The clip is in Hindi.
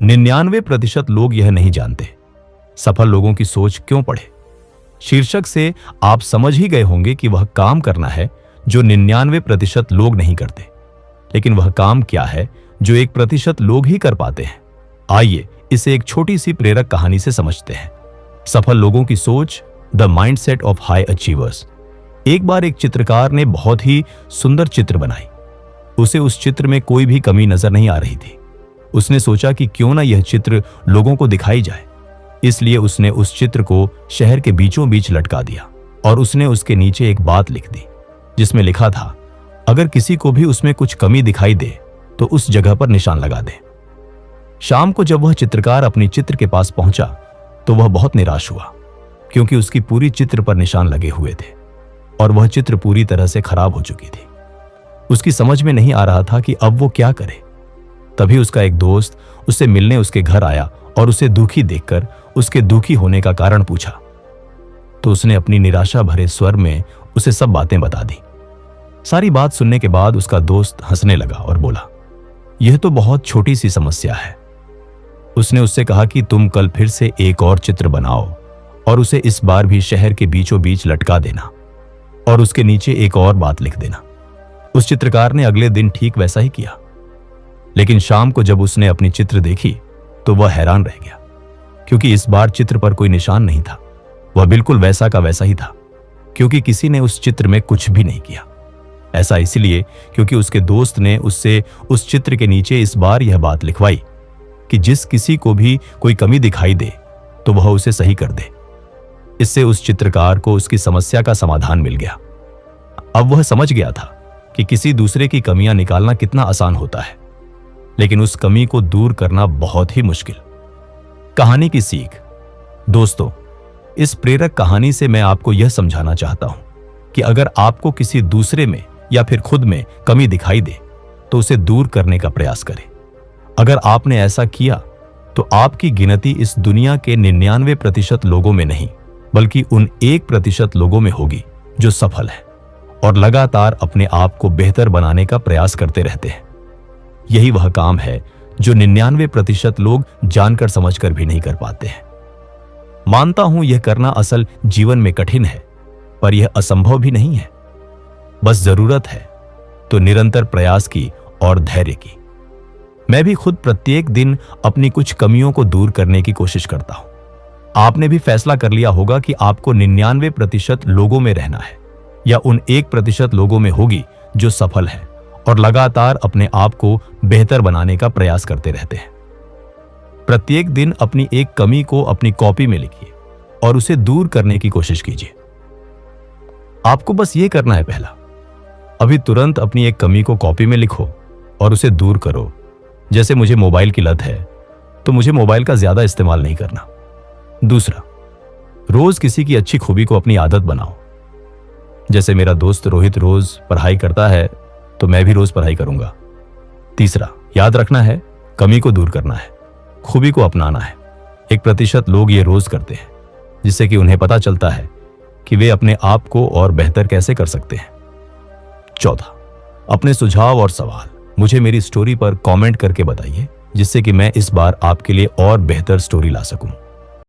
99% लोग यह नहीं जानते। सफल लोगों की सोच क्यों पढ़े। शीर्षक से आप समझ ही गए होंगे कि वह काम करना है जो 99% लोग नहीं करते। लेकिन वह काम क्या है जो 1% लोग ही कर पाते हैं। आइए इसे एक छोटी सी प्रेरक कहानी से समझते हैं। सफल लोगों की सोच, the mindset of high achievers. एक बार एक चित्रकार ने बहुत ही सुंदर चित्र बनाई। उसे उस चित्र में कोई भी कमी नजर नहीं आ रही थी। उसने सोचा कि क्यों ना यह चित्र लोगों को दिखाई जाए। इसलिए उसने उस चित्र को शहर के बीचों बीच लटका दिया और उसने उसके नीचे एक बात लिख दी जिसमें लिखा था, अगर किसी को भी उसमें कुछ कमी दिखाई दे तो उस जगह पर निशान लगा दे। शाम को जब वह चित्रकार अपनी चित्र के पास पहुंचा तो वह बहुत निराश हुआ, क्योंकि उसकी पूरी चित्र पर निशान लगे हुए थे और वह चित्र पूरी तरह से खराब हो चुकी थी। उसकी समझ में नहीं आ रहा था कि अब वो क्या करे। तभी उसका एक दोस्त उससे मिलने उसके घर आया और उसे दुखी देखकर उसके दुखी होने का कारण पूछा। तो उसने अपनी निराशा भरे स्वर में उसे सब बातें बता दी। सारी बात सुनने के बाद उसका दोस्त हंसने लगा और बोला, यह तो बहुत छोटी सी समस्या है। उसने उससे कहा कि तुम कल फिर से एक और चित्र बनाओ और उसे इस बार भी शहर के बीचों बीच लटका देना और उसके नीचे एक और बात लिख देना। उस चित्रकार ने अगले दिन ठीक वैसा ही किया। लेकिन शाम को जब उसने अपनी चित्र देखी तो वह हैरान रह गया, क्योंकि इस बार चित्र पर कोई निशान नहीं था। वह बिल्कुल वैसा का वैसा ही था, क्योंकि किसी ने उस चित्र में कुछ भी नहीं किया। ऐसा इसलिए क्योंकि उसके दोस्त ने उससे उस चित्र के नीचे इस बार यह बात लिखवाई कि जिस किसी को भी कोई कमी दिखाई दे तो वह उसे सही कर दे। इससे उस चित्रकार को उसकी समस्या का समाधान मिल गया। अब वह समझ गया था कि किसी दूसरे की कमियां निकालना कितना आसान होता है, लेकिन उस कमी को दूर करना बहुत ही मुश्किल। कहानी की सीख। दोस्तों, इस प्रेरक कहानी से मैं आपको यह समझाना चाहता हूं कि अगर आपको किसी दूसरे में या फिर खुद में कमी दिखाई दे तो उसे दूर करने का प्रयास करें। अगर आपने ऐसा किया तो आपकी गिनती इस दुनिया के 99% लोगों में नहीं, बल्कि उन 1% लोगों में होगी जो सफल है और लगातार अपने आप को बेहतर बनाने का प्रयास करते रहते हैं। यही वह काम है जो 99% लोग जानकर समझकर भी नहीं कर पाते हैं। मानता हूं यह करना असल जीवन में कठिन है, पर यह असंभव भी नहीं है। बस जरूरत है तो निरंतर प्रयास की और धैर्य की। मैं भी खुद प्रत्येक दिन अपनी कुछ कमियों को दूर करने की कोशिश करता हूं। आपने भी फैसला कर लिया होगा कि आपको 99% लोगों में रहना है या उन 1% लोगों में होगी जो सफल है और लगातार अपने आप को बेहतर बनाने का प्रयास करते रहते हैं। प्रत्येक दिन अपनी एक कमी को अपनी कॉपी में लिखिए और उसे दूर करने की कोशिश कीजिए। आपको बस ये करना है, पहला, अभी तुरंत अपनी एक कमी को कॉपी में लिखो और उसे दूर करो। जैसे मुझे मोबाइल की लत है तो मुझे मोबाइल का ज्यादा इस्तेमाल नहीं करना। दूसरा, रोज किसी की अच्छी खूबी को अपनी आदत बनाओ। जैसे मेरा दोस्त रोहित रोज पढ़ाई करता है तो मैं भी रोज पढ़ाई करूंगा। तीसरा, याद रखना है, कमी को दूर करना है, खूबी को अपनाना है। 1% लोग ये रोज करते हैं, जिससे कि उन्हें पता चलता है कि वे अपने आप को और बेहतर कैसे कर सकते हैं। चौथा, अपने सुझाव और सवाल मुझे मेरी स्टोरी पर कमेंट करके बताइए, जिससे कि मैं इस बार आपके लिए और बेहतर स्टोरी ला सकूं।